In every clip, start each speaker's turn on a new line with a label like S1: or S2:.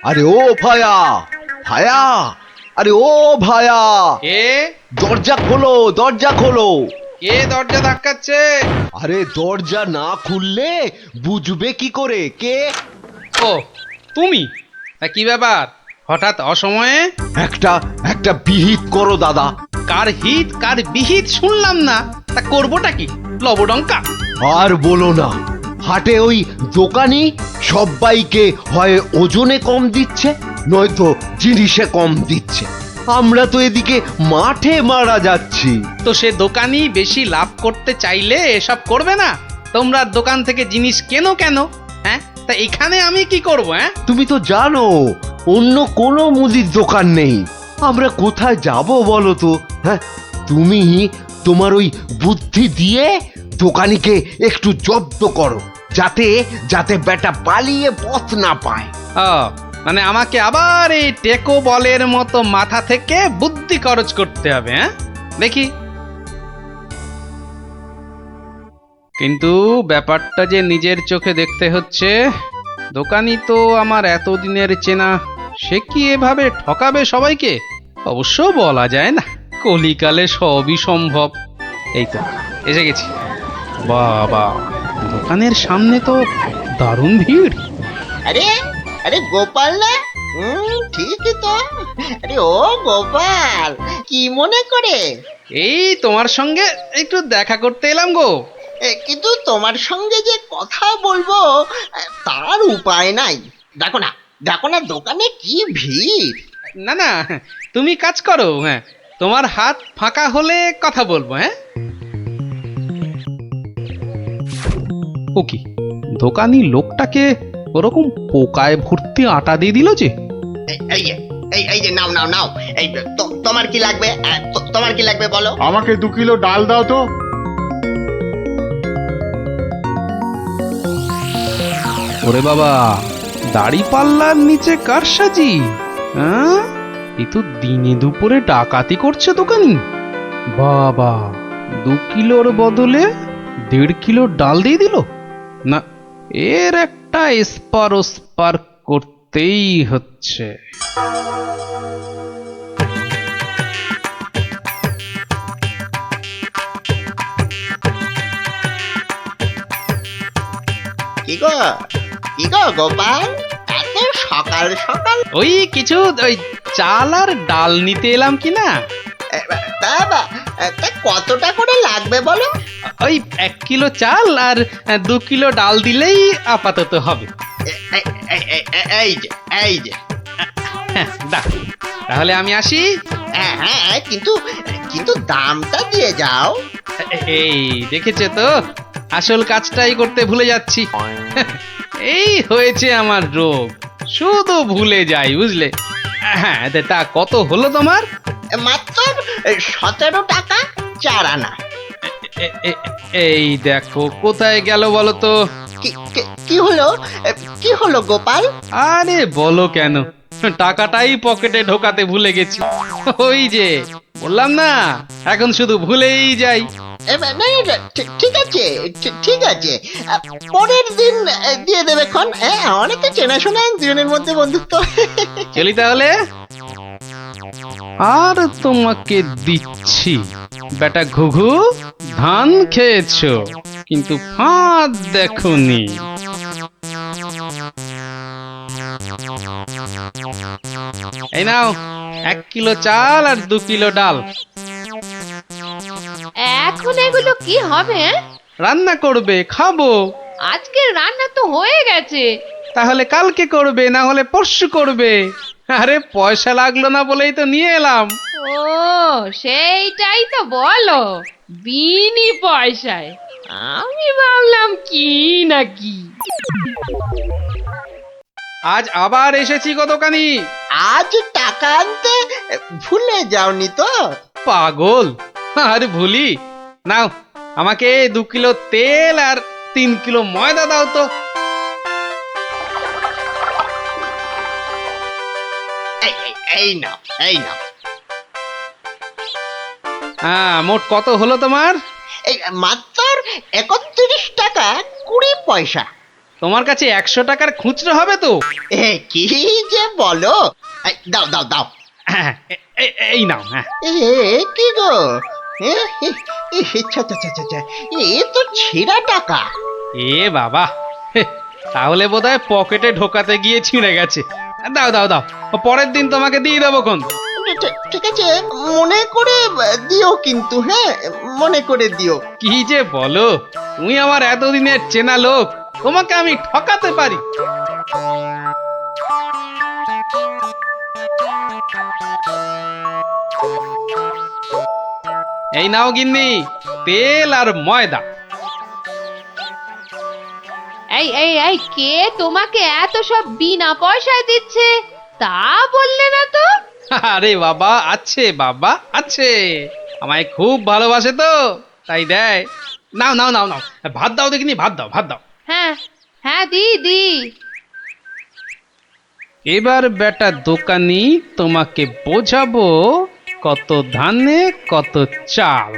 S1: আরে ও ভায়া, ভায়া, আরে ও ভায়া,
S2: কে?
S1: দরজা খোলো, দরজা খোলো।
S2: কে দরজা ধাক্কাচ্ছে?
S1: আরে দরজা না খুললে বুঝবে কি করে কে?
S2: ও তুমি? তা কি ব্যাপার, হঠাৎ অসময়ে?
S1: একটা একটা বিহিত করো দাদা।
S2: কার হিত কার বিহিত শুনলাম না, তা করবোটা কি? লবডঙ্কা?
S1: আর বলো না, হাটে ওই দোকানি সবাইকে হয় ওজনে কম দিচ্ছে, নয়তো জিনিসে কম দিচ্ছে। আমরা তো এদিকে মাঠে মারা যাচ্ছি।
S2: তো সে দোকানি বেশি লাভ করতে চাইলে এসব করবে না? তোমরা দোকান থেকে জিনিস কেন কেন? হ্যাঁ, তা এখানে আমি কি করব? হ্যাঁ,
S1: তুমি তো জানো অন্য কোনো মুদির দোকান নেই, আমরা কোথায় যাব বলো তো? হ্যাঁ, তুমি তোমার ওই বুদ্ধি দিয়ে দোকানিকে একটু জব্দ করো, যাতে যাতে বেটা পালিয়ে পথ না পায়।
S2: ও মানে আমাকে আবার এই টেকো বলের মতো মাথা থেকে বুদ্ধি খরচ করতে হবে? হ্যাঁ, দেখি। কিন্তু ব্যাপারটা যে নিজের চোখে দেখতে হচ্ছে। দোকানি তো আমার এতদিনের চেনা, সে কি এভাবে ঠকাবে সবাইকে? অবশ্য বলা যায় না, কলিকালে সবই সম্ভব। এই তো এসে গেছি। বাবা, দোকানের সামনে তো দারুণ ভিড়।
S3: আরে আরে গোপাল না? ঠিকই তো। আরে ও গোপাল, কি মনে করে?
S2: এই তোমার সঙ্গে একটু দেখা করতে এলাম গো।
S3: কিন্তু তোমার সঙ্গে যে কথা বলবো, তার উপায় নাই। দেখো না, দেখো না দোকানে কি ভিড়।
S2: না না, তুমি কাজ করো। হ্যাঁ, তোমার হাত ফাঁকা হলে কথা বলবো। হ্যাঁ, ও কি, দোকানি লোকটাকে ওরকম পোকায় ভর্তি আটা দিয়ে দিল যে?
S3: এই যে এই যে নাও নাও নাও। এই তোমার কি লাগবে? তোমার কি লাগবে বলো?
S4: আমাকে 2 কিলো ডাল দাও তো।
S2: ওরে বাবা, দাড়ি পাল্লার নিচে কারসাজি! হ্যাঁ, এ তো দিনে দুপুরে ডাকাতি করছে দোকানি। বাবা, 2 কিলোর বদলে 1.5 কিলো ডাল দিয়ে দিল। না, এর একটা এসপার ওসপার করতেই হচ্ছে।
S3: কি গো, কি গো গোপাল, এত সকাল সকাল?
S2: ওই কিছু ওই চাল আর ডাল নিতে এলাম কি না।
S3: তা কতটা করে লাগবে বলো?
S2: ওই 1 কিলো চাল আর 2 কিলো ডাল দিলেই আপাতত হবে।
S3: এই এই যে এই যে
S2: হ্যাঁ, দাও, তাহলে আমি আসি।
S3: হ্যাঁ হ্যাঁ, কিন্তু কিন্তু দামটা দিয়ে যাও।
S2: এই দেখেছে তো, আসল কাজটাই করতে ভুলে যাচ্ছি। এই হয়েছে আমার রোগ, শুধু ভুলে যাই, বুঝলে? হ্যাঁ, তা কত হলো তোমার?
S3: মাত্র 17 টাকা 4 আনা।
S2: এই দেখো, কোথায় গেল বলো তো?
S3: কি হলো? কি হলো গোপাল?
S2: আরে বলো কেন, টাকাটাই পকেটে ঢোকাতে ভুলে গেছি। ওই যে বললাম না, এখন শুধু ভুলেই যাই।
S3: না, ঠিক আছে, ঠিক আছে, পরের দিন দিয়ে দেবে খন। অনেক তো চেনাশোনা, দুজনের মধ্যে বন্ধুত্ব।
S2: চলি তাহলে। আর তোমাকে দিচ্ছি, বেটা ঘুঘু, ধান খেয়েছো কিন্তু ফাঁদ দেখোনি। এই নাও 1 কিলো চাল আর 2 কিলো ডাল।
S5: এখন এগুলো কি হবে?
S2: রান্না করবে, খাবো।
S5: আজকের রান্না তো হয়ে গেছে।
S2: তাহলে কালকে করবে, না হলে পরশু করবে। আরে পয়সা লাগলো না বলেই তো নিয়ে এলাম।
S5: ও, সেইটাই তো বলো, বিনি পয়সায়। আমি ভাবলাম কি নাকি।
S2: আজ আবার এসেছি গো দোকানি।
S3: আজ টাকা আনতে ভুলে যাওনি তো?
S2: পাগল, আরে ভুলি? নাও, আমাকে 2 কিলো তেল আর 3 কিলো ময়দা দাও তো।
S3: এই নাও, এই নাও।
S2: হ্যাঁ, মোট কত হলো তোমার?
S3: এই মাত্র 31 টাকা 20 পয়সা।
S2: তোমার কাছে 100 টাকার খুচরো হবে তো?
S3: কি যে বলো, দাও দাও দাও।
S2: হ্যাঁ, এই নাও। হ্যাঁ,
S3: কি গো, এ তো ছেঁড়া টাকা।
S2: এ বাবা, তাহলে বোধহয় পকেটে ঢোকাতে গিয়ে ছিঁড়ে গেছে। দাও দাও দাও, পরের দিন তোমাকে দিয়ে দেবো খন।
S3: ঠিক আছে, মনে করে দিও কিন্তু, হ্যাঁ মনে করে দিও।
S2: কি যে বলো, তুমি আমার এতদিনের চেনা লোক, তোমাকে আমি ঠকাতে পারি? এই নাও গিন্নি, তেল আর ময়দা।
S5: এই এই এই, কে তোমাকে এত সব বিনা পয়সায় দিচ্ছে তা বললে না তো?
S2: আরে বাবা, আছে বাবা আছে, আমায় খুব ভালোবাসে তো তাই দেয়। নাও নাও নাও নাও, ভাত দাও দেখিনি, ভাত দাও ভাত দাও।
S5: হ্যাঁ হ্যাঁ, দি দি।
S2: এবার বেটা দোকানি, তোমাকে বোঝাবো কত ধানে কত চাল।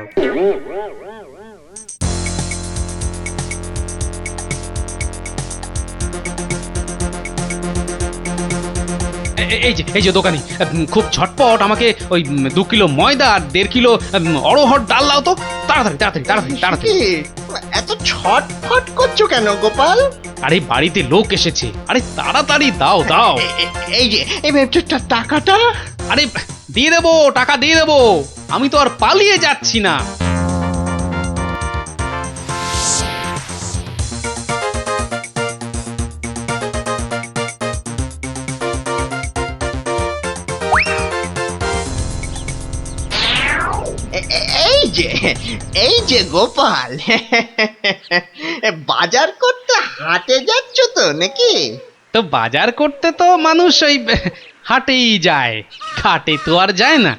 S2: এই যে দোকানি, খুব ঝটপট আমাকে ওই 2 কিলো ময়দা আর 1.5 কিলো অড়হর ডাল দাও তো, তাড়াতাড়ি তাড়াতাড়ি তাড়াতাড়ি তাড়াতাড়ি।
S3: কি, এত ছটফট করছো কেন গোপাল?
S2: আরে বাড়িতে লোক এসেছে, আরে তাড়াতাড়ি দাও দাও।
S3: এই যে এই টাকাটা।
S2: আরে দিয়ে দেবো, টাকা দিয়ে দেবো, আমি তো আর পালিয়ে যাচ্ছি না।
S3: এই যে গোপাল, বাজার করতে হাটে যাচ্ছ তো নাকি?
S2: তো বাজার করতে তো মানুষ ওই হাটেই যায়, ঘাটে তো আর যায় না।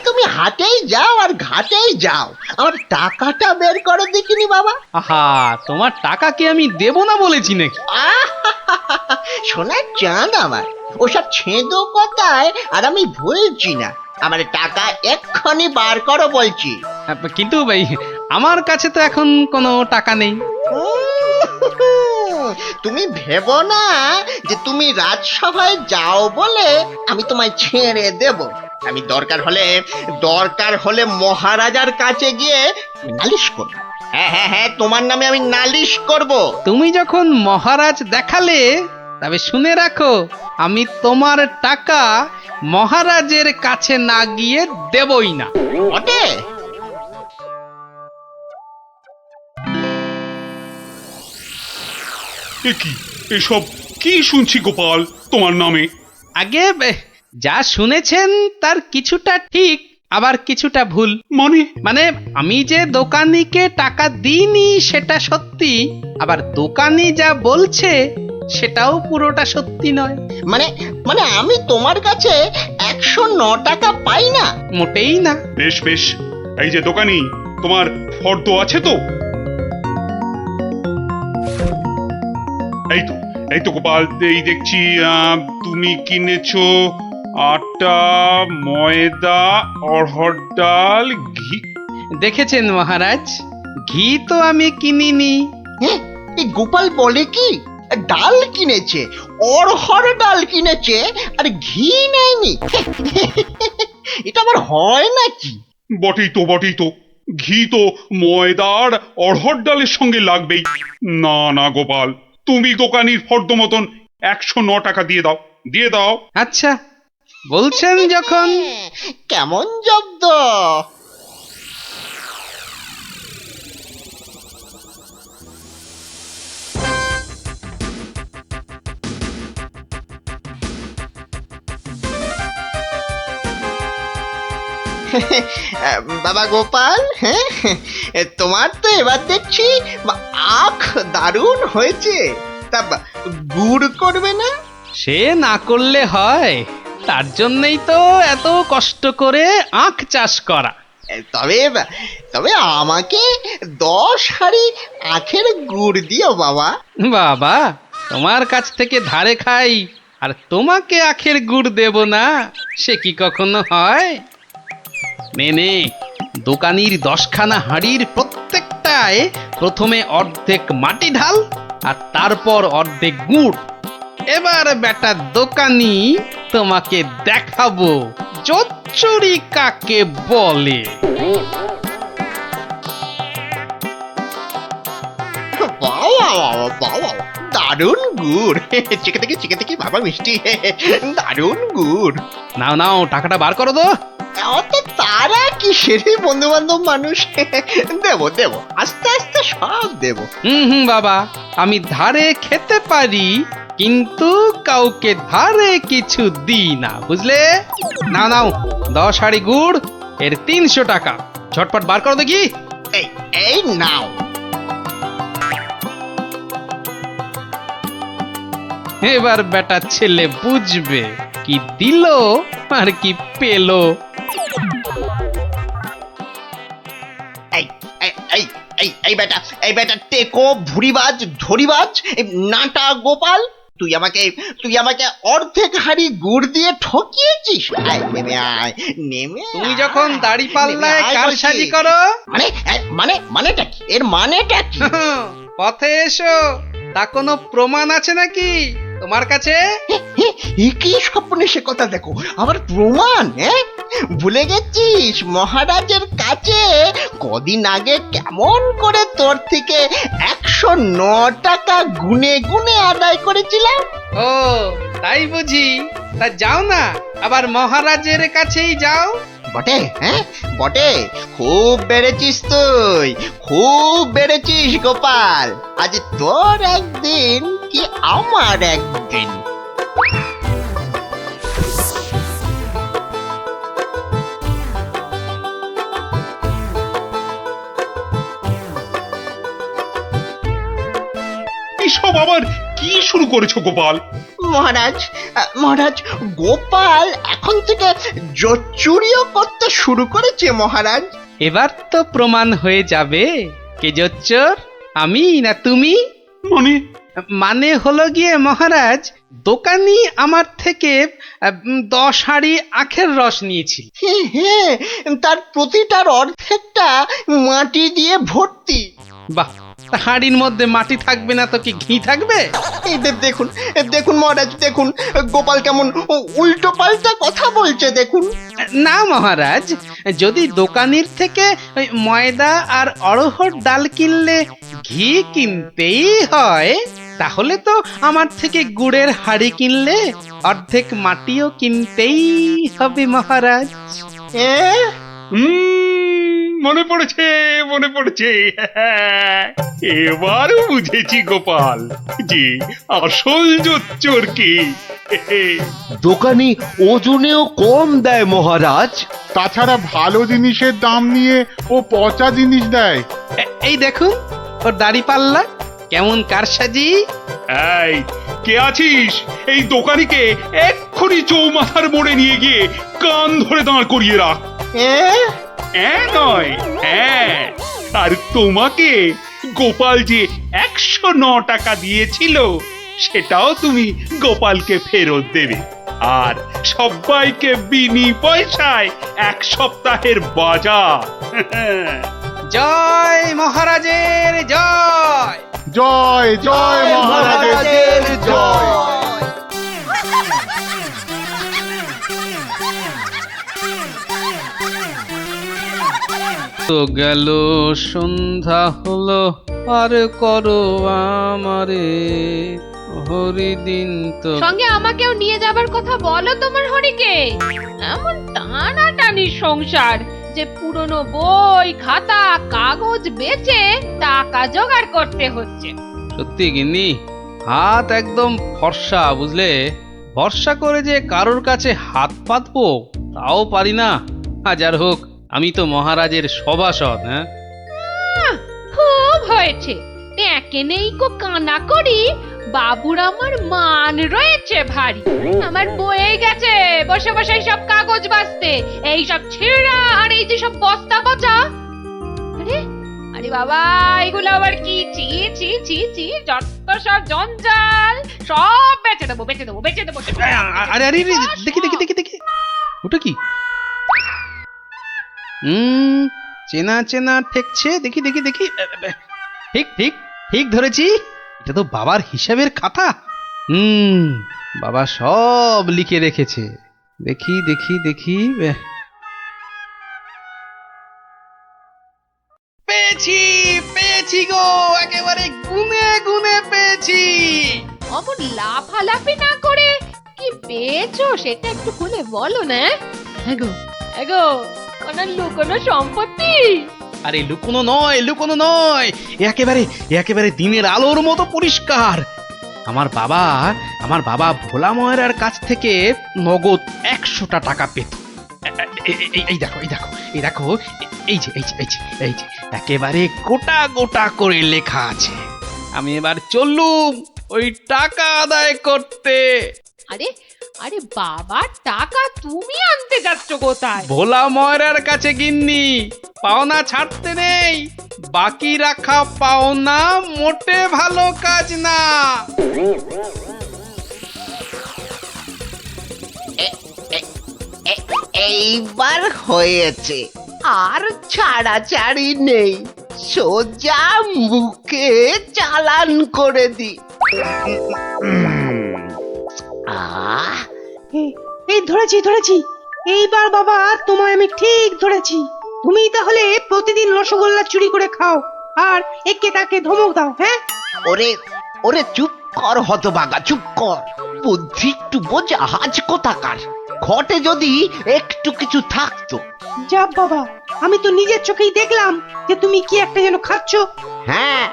S3: তুমি হাটেই যাও আর ঘাটেই যাও, আমার টাকাটা বের করো দেখিনি বাবা।
S2: আহা, তোমার টাকা কি আমি দেব না বলেছি নাকি?
S3: সোনার চাঁদ আমার, ওসব ছেঁদো কথায় আর আমি ভুলছি না। আমার টাকা এক্ষুনি বার করো বলছি।
S2: কিন্তু ভাই, আমার কাছে তো এখন কোনো টাকা নেই।
S3: তুমি ভেবো না যে তুমি রাজসভায় যাও বলে আমি তোমায় ছেড়ে দেব। আমি দরকার হলে মহারাজার কাছে গিয়ে নালিশ করব। হ্যাঁ, তোমার নামে আমি নালিশ করব।
S2: তুমি যখন মহারাজ দেখালে, তবে শুনে রাখো, আমি তোমার টাকা মহারাজের কাছে না গিয়ে দেবই না।
S3: ওটে
S4: কি এসব কি শুনছি গোপাল তোমার নামে?
S2: আগে যা শুনেছেন তার কিছুটা ঠিক, আবার কিছুটা ভুল। মানে আমি যে দোকানিকে টাকা দিইনি সেটা সত্যি, আবার দোকানি যা বলছে সেটাও পুরোটা সত্যি নয়।
S3: মানে আমি তোমার কাছে 109 টাকা পাই না?
S2: মোটেই না।
S4: বেশ বেশ, এই যে দোকানি, তোমার ফর্দ আছে তো? এই তো গোপাল, এই দেখছি তুমি কিনেছো আটা, ময়দা, অড়হর ডাল, ঘি।
S2: দেখেছেন মহারাজ, ঘি তো আমি কিনিনি।
S3: এই গোপাল বলে কি, ডাল কিনেছে, অড়হর ডাল কিনেছে, আর ঘি নেয়নি? এটা আবার হয় নাকি?
S4: বটেই তো, ঘি তো ময়দার অড়হর ডালের সঙ্গে লাগবেই। না না গোপাল, তুমি দোকানির ফর্দ মতন 109 টাকা দিয়ে দাও।
S2: আচ্ছা, বলছেন যখন।
S3: কেমন জব্দ? বাবা গোপাল, হ্যাঁ তোমার তো এবার দেখছি আখ দারুণ হয়েছে। তা গুড় করবে না?
S2: সে না করলে হয়, তার জন্যই তো এত কষ্ট করে আখ চাষ করা।
S3: তবে আমাকে 10 হাঁড়ি আখের গুড় দিও বাবা।
S2: বাবা, তোমার কাছ থেকে ধারে খাই আর তোমাকে আখের গুড় দেব না, সে কি কখনো হয়? নে দোকানির 10খানা হাঁড়ির প্রত্যেকটা থালাটায় প্রথমে অর্ধেক মাটি ঢাল আর তারপর অর্ধেক গুড়। এবার বেটা দোকানি তোমাকে দেখাবো জোচ্চুরি কাকে বলে।
S3: বাবা বাবা, দারুণ গুড়। চেকে থেকে বাবা মিষ্টি, দারুণ গুড়।
S2: নাও নাও, টাকাটা বার করো তো।
S3: অত তারা কি সেরে বন্ধু বান্ধব মানুষ, দেবো আস্তে আস্তে সব দেবো।
S2: হুম বাবা, আমি ধারে খেতে পারি কিন্তু কাউকে ধারে কিছু দিই না, বুঝলে? নাও নাও, 10 হাঁড়ি গুড়, এর 300 টাকা। ঝটপট বার করো দেখি।
S3: এই নাও।
S2: এবার বেটা ছেলে বুঝবে কি দিল আর কি পেলো।
S3: এই বেটা টেকো ভুরিবাজ ধরিবাজ, নাটা গোপাল, তুই আমাকে অর্ধেক হাড়ি গুড় দিয়ে ঠকিয়েছিস। আয় নেমে আয়, নেমে
S2: তুমি
S3: আয়,
S2: যখন দাড়ি পাল্লায়
S3: নেমে আয়
S2: কারসাজি
S3: বলছি।
S2: করো,
S3: মানেটা কি? এর মানেটা কি?
S2: পথে এসো। তা কোনো প্রমাণ আছে নাকি তোমার কাছে?
S3: কি স্বপ্নে সে কথা দেখো, আবার প্রমাণ? ভুলে গেছিস মহারাজের কাছে কদিন আগে কেমন করে তোর থেকে 109 টাকা গুনে গুনে আদায় করেছিলাম?
S2: ও তাই বুঝি। তা যাও না, আবার মহারাজের কাছেই যাও।
S3: বটে, বটে, খুব বেড়েছিস তুই, খুব বেড়েছিস গোপাল। আজ তোর একদিন কি আমার একদিন।
S4: এসব আবার কি শুরু করেছো গোপাল?
S3: মহারাজ গোপাল এখন থেকে জোচ্চুরিও করতে শুরু করেছে মহারাজ।
S2: এবার তো প্রমাণ হয়ে যাবে কে জোচ্চোর, আমি না তুমি।
S4: মানে
S2: মানে হলো গিয়ে মহারাজ, দোকানি আমার থেকে 10 হাঁড়ি আখের রস নিয়েছিল।
S3: হ্যাঁ, তার প্রতিটার অর্ধেকটা মাটি দিয়ে ভর্তি।
S2: বাহ, তা হাঁড়ির মধ্যে মাটি থাকবে না তো কি ঘি থাকবে?
S3: এই দেখুন মহারাজ, দেখুন গোপাল কেমন উল্টো পাল্টা কথা বলছে, দেখুন।
S2: না মহারাজ, যদি দোকানির থেকে ওই ময়দা আর অড়হর ডাল কিনলে ঘি কিনতেই হয়, তাহলে তো আমার থেকে গুড়ের হাঁড়ি কিনলে অর্ধেক মাটিও কিনতেই হবে মহারাজ।
S4: মনে পড়েছে। এবার বুঝেছি গোপাল যে আসল জোচ্চোর কি।
S1: দোকানি ওজনেও কম দেয় মহারাজ।
S6: তাছাড়া ভালো জিনিসের দাম নিয়ে ও পচা জিনিস দেয়।
S2: এই দেখুন ওর দাড়ি পাল্লা কেমন কারসাজি।
S4: এই কে আছিস? এই দোকানিকে এক্ষুনি চৌমাথার মোড়ে নিয়ে গিয়ে কান ধরে দাঁড় করিয়ে রাখ। নয়, আর তোমাকে গোপাল যে 109 টাকা দিয়েছিল সেটাও তুমি গোপালকে ফেরত দেবে, আর সবাইকে বিনি পয়সায় 1 সপ্তাহের বাজার।
S2: জয় মহারাজের জয়।
S6: জয় জয় মহারাজের জয়।
S2: তো গেল সন্ধ্যা হলো, আর করো আমারে হরিদিন তো।
S5: সঙ্গে আমাকেও নিয়ে যাবার কথা বলো তোমার হরিকে। এমন টানাটানির সংসার যে পুরনো বই খাতা কাগজ বেচে টাকা জোগাড় করতে হচ্ছে।
S2: সত্যি গিন্নি, হাত একদম ফর্সা, বুঝলে? ভরসা করে যে কারোর কাছে হাত পাতবো তাও পারি না। হাজার হোক আমি তো মহারাজের সভাসদ।
S5: খুব হয়েছে, একে নেই কো কানা করি, বাবুর আমার মান রয়েছে ভারী। আমার বয়ে গেছে বসে বসে সব কাগজ বাঁচতে, এই সব ছেঁড়া আর এই যে সব বস্তা পচা। আরে আরে বাবা, এগুলো আবার কি? চি চি চি চি, যত সব জঞ্জাল, সব বেচে দেবো।
S2: আরে আরে দেখি ওটা কি? চেনা চেনা ঠেকছে, দেখি দেখি দেখি ঠিক ঠিক ঠিক ধরেছি, এটা তো বাবার হিসাবের খাতা। বাবা সব লিখে রেখেছে, দেখি দেখি দেখি পেয়েছি পেয়েছি গো, একেবারে গুনে গুনে পেয়েছি।
S5: অমন লাফালাফি না করে কি পেয়েছো সেটা একটু খুলে বলো না। এগো এগো কোন লুকোনো সম্পত্তি?
S2: আরে লুকোনো নয়, লুকোনো নয়, একেবারে একেবারে দিনের আলোর মতো পরিষ্কার। আমার বাবা ভোলা ময়রার কাছ থেকে নগদ 100টা টাকা পেত। এই দেখো এই দেখো এই দেখো, এই যে এই যে এই যে এই যে একেবারে গোটা গোটা করে লেখা আছে। আমি এবার চললুম ওই টাকা আদায় করতে।
S5: আরে আরে বাবার টাকা তুমি আনতে যাচ্ছ কোথায়?
S2: ভোলা ময়রার কাছে গিন্নি, পাওনা ছাড়তে নেই, বাকি রাখা পাওনা মোটে ভালো কাজ না।
S3: এইবার হয়েছে, আর ছাড়াছাড়ি নেই, সোজা মুখে চালান করে দি। আহ
S7: এই ধরেছি ধরেছি, এইবার বাবা তোমায় আমি ঠিক ধরেছি। তুমি তাহলে প্রতিদিন রসগোল্লা চুরি করে খাও আর একে তাকে ধমক দাও। হ্যাঁ,
S3: ওরে ওরে চুপ কর হতভাগা, চুপ কর। বুদ্ধি একটু বোঝা, আজ কোথাকার। ঘটে যদি একটু কিছু থাকতো।
S7: যা বাবা, আমি তো নিজের চোখেই দেখলাম যে তুমি কি একটা যেন খাচ্ছ।
S3: হ্যাঁ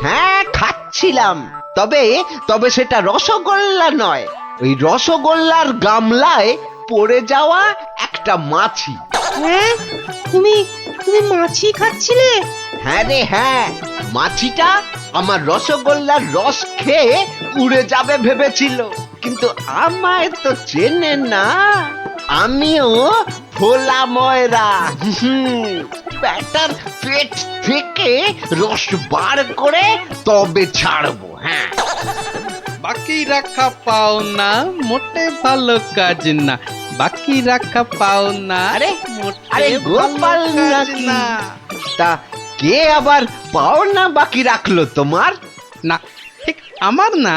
S3: হ্যাঁ খাচ্ছিলাম, তবে তবে সেটা রসগোল্লা নয়, ওই রসগোল্লার গামলায় পড়ে যাওয়া একটা মাছি।
S7: হ্যাঁ, তুমি তুমি মাছি খাচ্ছিলে?
S3: হ্যাঁ রে হ্যাঁ, মাছিটা আমার রসগোল্লার রস খেয়ে উড়ে যাবে ভেবেছিল, কিন্তু আমায় তো চেনে না। আমিও ভোলা ময়রা, ব্যাটার পেট থেকে রস বার করে তবে ছাড়বো। হ্যাঁ,
S2: বাকি রাখা পাওনা মোটে ভালো কাজ না, বাকি রাখা পাওনা
S3: আরে
S2: মোটে
S3: গোপাল
S2: ভালো কাজ
S3: নাকি?
S2: না।
S3: তা কে আবার পাওনা বাকি রাখলো তোমার?
S2: না, ঠিক আমার না,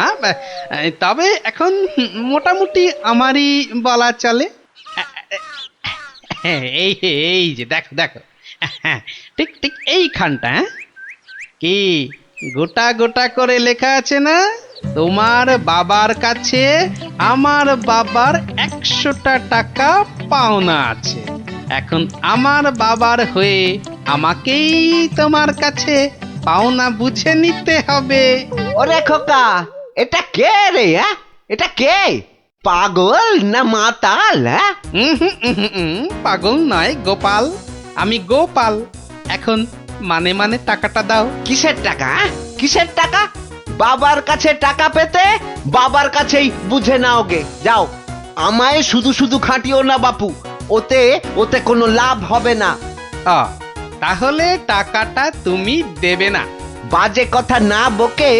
S2: তবে এখন মোটামুটি আমারই বলা চলে। এই এই যে দেখো দেখো, ঠিক ঠিক এইখানটা। কি গোটা গোটা করে লেখা আছে না, তোমার বাবার কাছে আমার বাবার 100টা টাকা পাওনা আছে। এখন আমার বাবার হয়ে আমাকেই তোমার কাছে পাওনা বুঝে নিতে হবে।
S3: ওরে খোকা, এটা কে রে? হ্যাঁ, এটা কে? পাগল না মাতাল? হ্যাঁ,
S2: পাগল নয় গোপাল, আমি গোপাল। এখন মানে মানে টাকাটা দাও।
S3: কিসের টাকা? কিসের টাকা? বাবার কাছে টাকা পেতে বাবার কাছেই বুঝে নাও গে, যাও। আমায় শুধু শুধু খাটিও না বাপু, ওতে ওতে কোনো লাভ হবে না।
S2: তাহলে টাকাটা তুমি দেবে না?
S3: বাজে কথা না বকে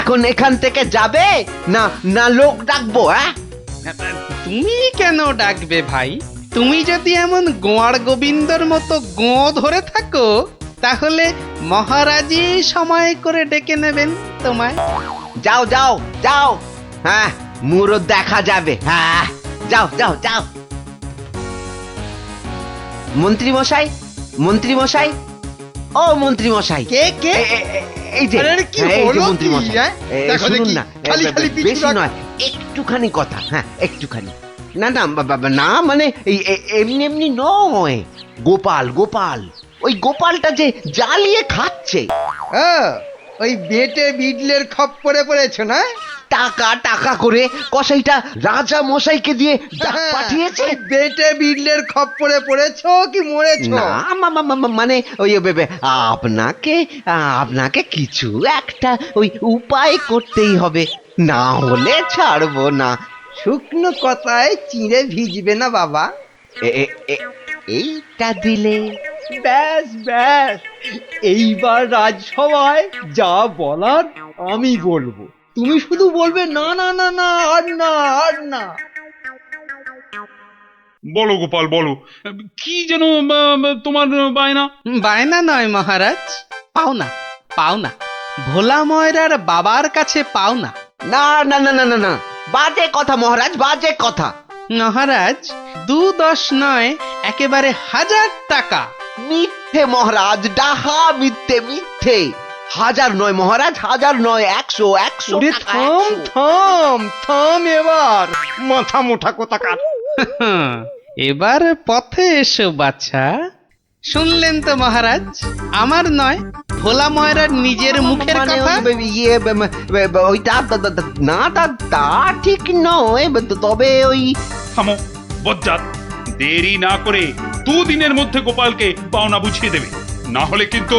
S3: এখন এখান থেকে যাবে না, না লোক ডাকবো? হ্যাঁ,
S2: তুমি কেন ডাকবে ভাই? তুমি যদি এমন গোয়ার গোবিন্দর মতো গো ধরে থাকো, তাহলে মহারাজই সময় করে ডেকে নেবেন তোমায়।
S3: যাও যাও যাও, হ্যাঁ মুরো দেখা যাবে। হ্যাঁ, যাও যাও যাও। মন্ত্রী মশাই, মন্ত্রী মশাই, ও মন্ত্রী মশাই।
S8: কে কে?
S3: এই যে
S8: আরে কি
S3: এই যে
S8: হলো
S3: মন্ত্রী
S8: কি,
S3: মশাই,
S8: হ্যাঁ? দেখো
S3: শুনুন
S8: দেখি,
S3: না,
S8: খালি খালি পিছু
S3: বেশি
S8: রাখ।
S3: নয়, একটুখানি কথা। হ্যাঁ, একটুখানি। না না না, মানে এমনি এমনি নয়। গোপাল গোপাল, ওই গোপালটা যে জ্বালিয়ে খাচ্ছে।
S8: ওই বেটে বিডলের খপ্পরে পড়েছ না?
S3: টাকা টাকা করে কসাইটা রাজা মশাইকে দিয়ে ডাক পাঠিয়েছে।
S8: ওই বেটে বিডলের খপ্পরে পড়েছ কি মরেছ?
S3: না মানে ওই আপনাকে আপনাকে কিছু একটা ওই উপায় করতেই হবে, না হলে ছাড়বো না।
S8: শুকনো কথায় চিঁড়ে ভিজবে না বাবা।
S3: এইটা দিলে
S8: ব্যাস ব্যাস, এইবার রাজসভায় যা বলার আমি বলবো, তুমি শুধু বলবে না না না না, আর না আর না।
S4: বলো গোপাল বলো, কি যেন তোমার বায়না?
S2: বায়না নয় মহারাজ, পাওনা পাওনা, ভোলা ময়রার বাবার কাছে পাওনা।
S1: না না না না না না, বাজে কথা মহারাজ, বাজে কথা।
S2: মহারাজ 2-10 নয়, একেবারে 1000 টাকা।
S1: মিথ্যে মহারাজ, ডাহা মিথ্যে মিথ্যে। 1000 নয় মহারাজ, 1000 নয়, 100 100
S8: ওরে
S1: টাকা,
S8: থাম
S1: 100।
S8: থাম থাম এবার, মাথা মোটা কোথাকার।
S2: এবার পথে এসো বাছা। শুনলেন তো মহারাজ, আমার নয়, ভোলা ময়রার নিজের মুখের
S1: মানে
S2: কথা।
S1: ওইটা না, তা ঠিক নয়, তবে ওই
S4: থামো বজ্জাত, দেরি না করে 2 দিনের মধ্যে গোপালকে পাওনা বুঝিয়ে দেবে, না হলে কিন্তু।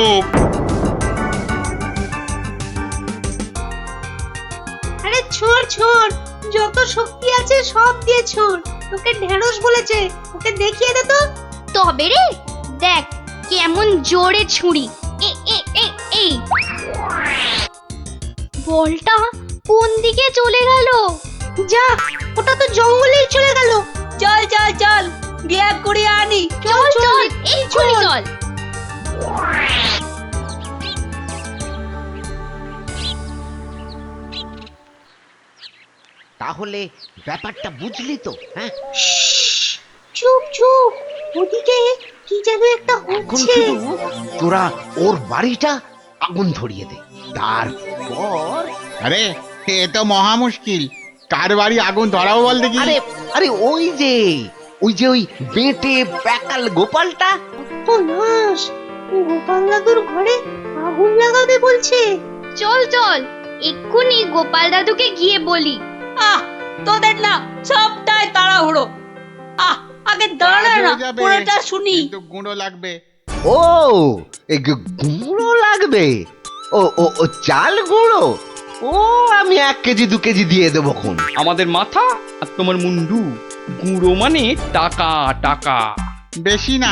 S7: আরে ছোড় ছোড়, যত শক্তি আছে সব দিয়ে ছোড়। তোকে ঢেঁড়স বলেছে, ওকে দেখিয়ে দে তো।
S9: তবে রে দেখ কেমন জোরে ছুরি। এই বলটা কোন দিকে চলে গেল?
S7: যা, ওটা তো জঙ্গলেই চলে গেল। চল চল চল, গিয়ে করে আনি।
S9: চল চল এই ছুরি চল।
S1: তাহলে ব্যাপারটা বুঝলি তো? হ্যাঁ,
S7: চুপ চুপ, ওদিকে কি যেন একটা
S1: এখন
S7: হচ্ছে।
S1: শুধু তোরা ওর বাড়িটা আগুন ধরিয়ে দে, তারপর
S6: আরে এ তো মহা মুশকিল, কার বাড়ি আগুন ধরাবো বল দেখি।
S1: আরে আরে ওই যে ওই বেঁটে প্যাকাল গোপালটা।
S7: তো নাশ, গোপাল দাদুর ঘরে আগুন লাগাবে বলছে।
S9: চল চল এক্ষুনি গোপাল দাদুকে গিয়ে বলি।
S7: তোদের না সবটাই তাড়াহুড়ো। আগে দাঁড়া
S6: কাজ
S7: না,
S6: হয়ে যাবে,
S7: পুরোটা শুনি।
S6: কিন্তু গুঁড়ো লাগবে।
S1: ও এই গুঁড়ো লাগবে? ও ও ও চাল গুঁড়ো? ও আমি 1 কেজি 2 কেজি দিয়ে দেবো খন।
S10: আমাদের মাথা আর তোমার মুন্ডু, গুঁড়ো মানে টাকা টাকা।
S6: বেশি না,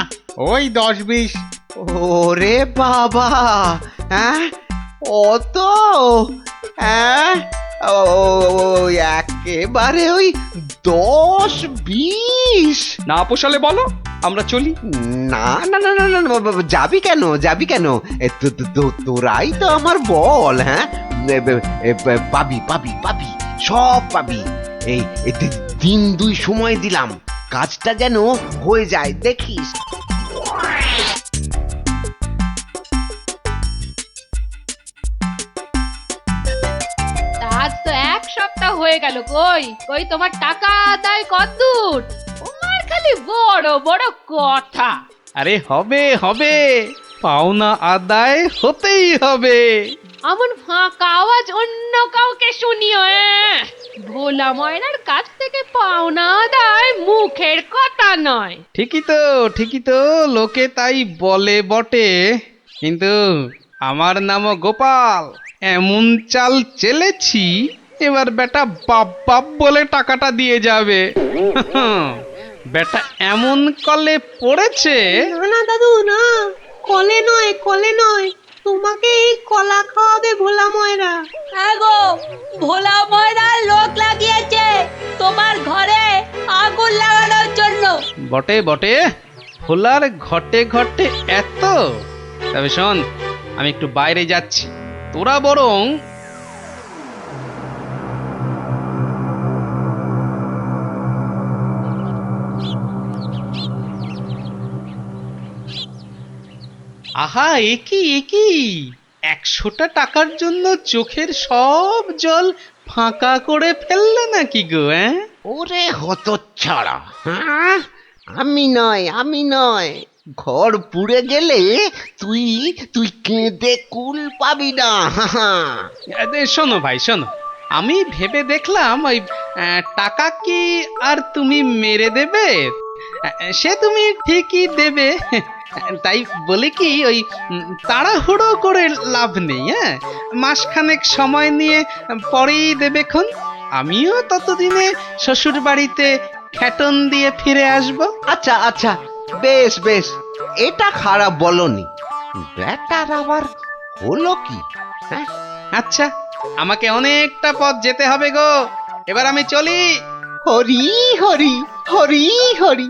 S6: ওই 10-20।
S1: ওরে বাবা, হ্যাঁ অত? হ্যাঁ, একেবারে ওই 10-20?
S10: না পোষালে বলো, আমরা চলি।
S1: না না না না না না, যাবি কেন, যাবি কেন? তোরাই তো আমার বল। হ্যাঁ, পাবি পাবি পাবি, সব পাবি। এই 1-2 সময় দিলাম, কাজটা যেন হয়ে যায়, দেখিস।
S5: আজ তো 1 সপ্তাহ হয়ে গেল। কই কই তোমার টাকা আদায় কতদূর? তোমার খালি বড় বড় কথা।
S2: আরে হবে হবে, পাওনা আদায় হতেই হবে।
S5: এমন ফাঁকা আওয়াজ অন্য কাউকে শুনিও। ভোলা ময়নার কাছ থেকে পাওনা আদায় মুখের কথা নয়।
S2: ঠিকই তো, লোকে তাই বলে বটে, কিন্তু আমার নামও গোপাল। এমন চাল চেলেছি, এবার বেটা বাপ বাপ বলে টাকাটা দিয়ে যাবে। বেটা এমন কলে পড়েছে।
S7: না না দাদু না, কলে নয় কলে নয়, তোমাকে এই কলা খাওয়াবে ভোলা ময়রা। হ্যাঁ গো, ভোলা ময়রার লোক লাগিয়েছে তোমার ঘরে আগুন লাগানোর জন্য।
S2: বটে বটে, ভোলার ঘটে ঘটে এত। তবে শোন, আমি একটু বাইরে যাচ্ছি, তোরা বরং আহা, একি 100টা টাকার জন্য চোখের সব জল ফাঁকা করে ফেললে নাকি গো?
S1: ওরে হতচ্ছাড়া, হ্যাঁ, আমি নয়, ঘর পুড়ে গেলে তুই তুই কেঁদে কুল পাবি না।
S2: শোনো ভাই শোনো, আমি ভেবে দেখলাম ওই টাকা কি আর তুমি মেরে দেবে? সে তুমি ঠিকই দেবে, তাই বলে কি ওই তাড়াহুড়ো করে লাভ নেই। হ্যাঁ, মাসখানেক সময় নিয়ে পরেই দেবেক্ষণ। আমিও ততদিনে শ্বশুর বাড়িতে খ্যাটন দিয়ে ফিরে আসবো।
S1: আচ্ছা আচ্ছা, বেশ বেশ, এটা খারাপ বলনি। ব্যাটার আবার হলো কি? হ্যাঁ,
S2: আচ্ছা, আমাকে অনেকটা পথ যেতে হবে গো, এবার আমি চলি।
S1: হরি হরি হরি হরি।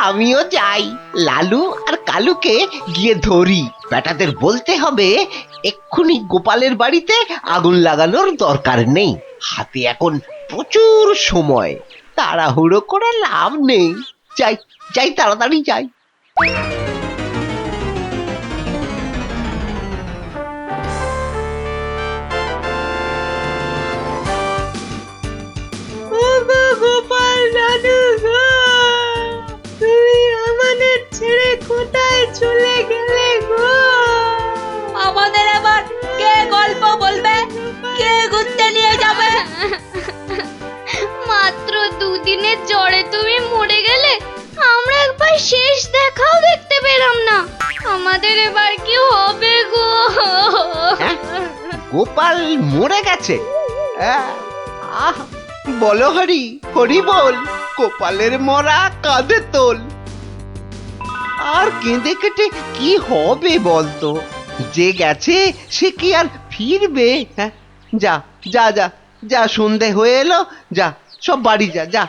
S3: আমিও যাই, লালু আর কালুকে গিয়ে ধরি। বেটাদের বলতে হবে এক্ষুনি গোপালের বাড়িতে আগুন লাগানোর দরকার নেই, হাতে এখন প্রচুর সময়, তাড়াহুড়ো করে লাভ নেই। যাই যাই, তাড়াতাড়ি যাই।
S7: গোপাল দাদু গো, তুমি আমাদের ছেড়ে কোথায় চলে গেলে গো? আমাদের আবার কে গল্প বলবে, কে ঘুরতে নিয়ে যাবে?
S9: মাত্র দুদিনের জ্বরে তুমি মরে গেলে, আমরা একবার শেষ দেখাও দেখতে পেলাম না। আমাদের এবার কি হবে গো?
S3: গোপাল মরে গেছে? আহ, বলো হরি, হরি বল। গোপালের মরা কাঁধে তোল। আর কেঁদে কেটে কি হবে বলতো? যে গেছে সে কি আর ফিরবে? হ্যাঁ, যা যা যা যা, সন্ধে হয়ে এলো, যা সব বাড়ি যা যা।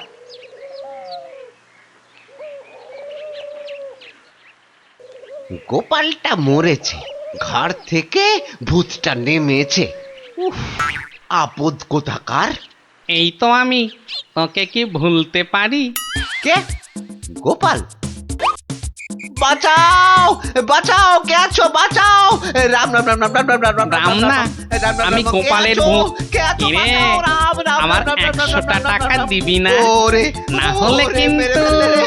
S3: গোপালটা মরেছে, ঘর থেকে ভূতটা নেমেছে। উফ, আপদ কোথাকার।
S2: এই তো আমি, তোকে কি ভুলতে পারি?
S3: কে? গোপাল? বাঁচাও বাঁচাও, কে আছো? বাঁচাও! রাম রাম রাম রাম রাম রাম রাম রাম
S2: রাম না, আমি গোপালের ভূত। কিরে, আমার 100টা টাকা দিবি না?
S3: ওরে,
S2: না হলে
S3: ওরে,
S2: কিন্তু
S3: মেরে ফেললে রে।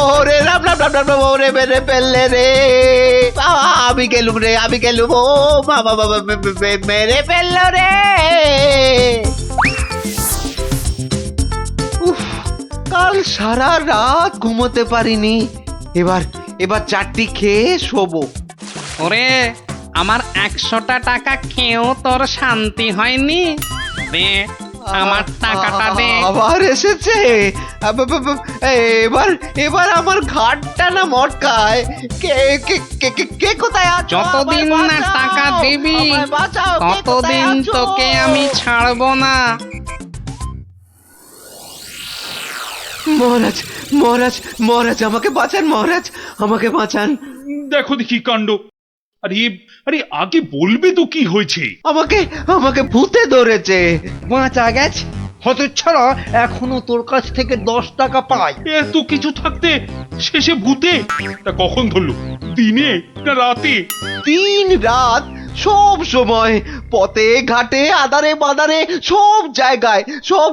S3: ওরে রাম রাম রাম রাম রাম, ওরে মেরে ফেললে রে। আমি গেলুম রে, আমি গেলুম। ও বাবা বাবা, মেরে ফেললো রে। উফ, কাল সারা রাত ঘুমোতে পারিনি। এবার চারটি খেয়ে শোবো।
S2: ওরে, আমার 100টা টাকা খেয়েও তোর শান্তি হয়নি? দে, আমার টাকাটা দে।
S3: আবার এসেছে। এবার আমার ঘাটটা না মটকায়। কে কে কে কে কে কোথায় আছো?
S2: যতদিন
S3: আমায়
S2: না
S3: বাঁচাও,
S2: টাকা দিবি,
S3: আমায় বাঁচাও, কে কোথায়
S2: ততদিন
S3: আছো?
S2: তোকে আমি ছাড়বো না।
S1: মহারাজ মহারাজ মহারাজ, আমাকে বাঁচান মহারাজ, আমাকে বাঁচান।
S4: দেখো দেখি কাণ্ড। আরে আরে, আগে বলবে তো কি হয়েছে?
S1: আমাকে আমাকে ভূতে ধরেছে।
S8: বাঁচা গেছে হতচ্ছাড়া, এখনো তোর কাছ থেকে 10 টাকা পাই।
S4: এত কিছু থাকতে শেষে ভূতে? তা কখন ধরলো? দিনে না রাতে?
S1: 3 রাত, সব সময়, পথে ঘাটে আদারে বাদারে, সব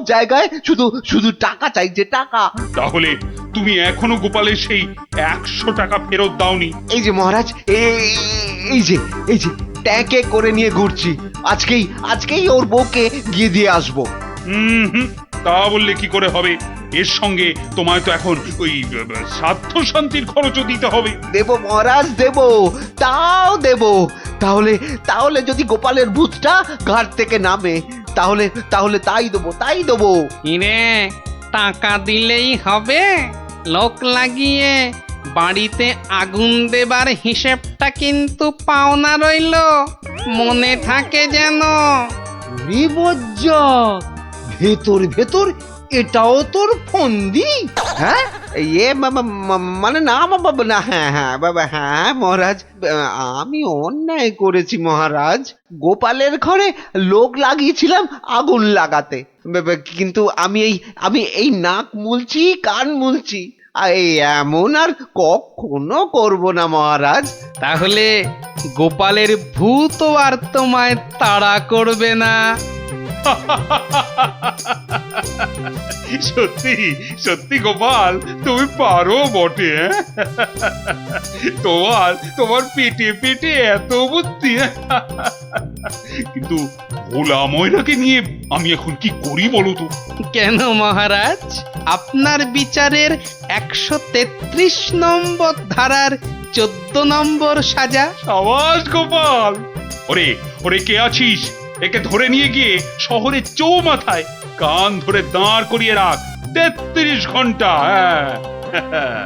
S1: জায়গায় শুধু শুধু টাকা চাইছে, টাকা।
S4: তাহলে তুমি এখনো গোপালের সেই 100 টাকা ফেরত দাওনি?
S1: এই যে মহারাজ, এই যে ট্যাঁকে করে নিয়ে ঘুরছি। আজকেই ওর বউকে গিয়ে দিয়ে আসবো।
S4: হুম, তা বললে কি করে হবে? এর সঙ্গে তোমায় তো এখন ওই স্বার্থ শান্তির খরচও দিতে হবে।
S1: দেব মহারাজ, দেব, তাও দেব। তাহলে যদি গোপালের ভূতটা ঘাট থেকে নামে, তাহলে তাই দেবো।
S2: কিরে, টাকা দিলেই হবে? লোক লাগিয়ে বাড়িতে আগুন দেবার হিসেবটা কিন্তু পাওনা রইল, মনে থাকে যেন।
S8: বিপজ্জক, ভেতর এটাও তোর ফন্দি?
S1: হ্যাঁ, মানে না বাবা, না, হ্যাঁ বাবা, হ্যাঁ মহারাজ, আমি অন্যায় করেছি মহারাজ। গোপালের ঘরে লোক লাগিয়েছিলাম আগুন লাগাতে, কিন্তু আমি এই নাক মুলছি, কান মুলছি, এই এমন আর কখনো করব না মহারাজ।
S2: তাহলে গোপালের ভূত আর তোমায় তাড়া করবে না।
S4: সত্যি সত্যি গোপাল, তুমি পারো বটে। তোমার পেটে এত বুদ্ধি। কিন্তু ভোলা ময়নাকে নিয়ে আমি এখন কি করি বলো তো?
S2: কেন মহারাজ, আপনার বিচারের 133 নম্বর ধারার 14 নম্বর সাজা।
S4: সাবাস গোপাল। ওরে কে আছিস? একে ধরে নিয়ে গিয়ে শহরের চৌমাথায় কান ধরে দাঁড় করিয়ে রাখ 33 ঘন্টা। হ্যাঁ।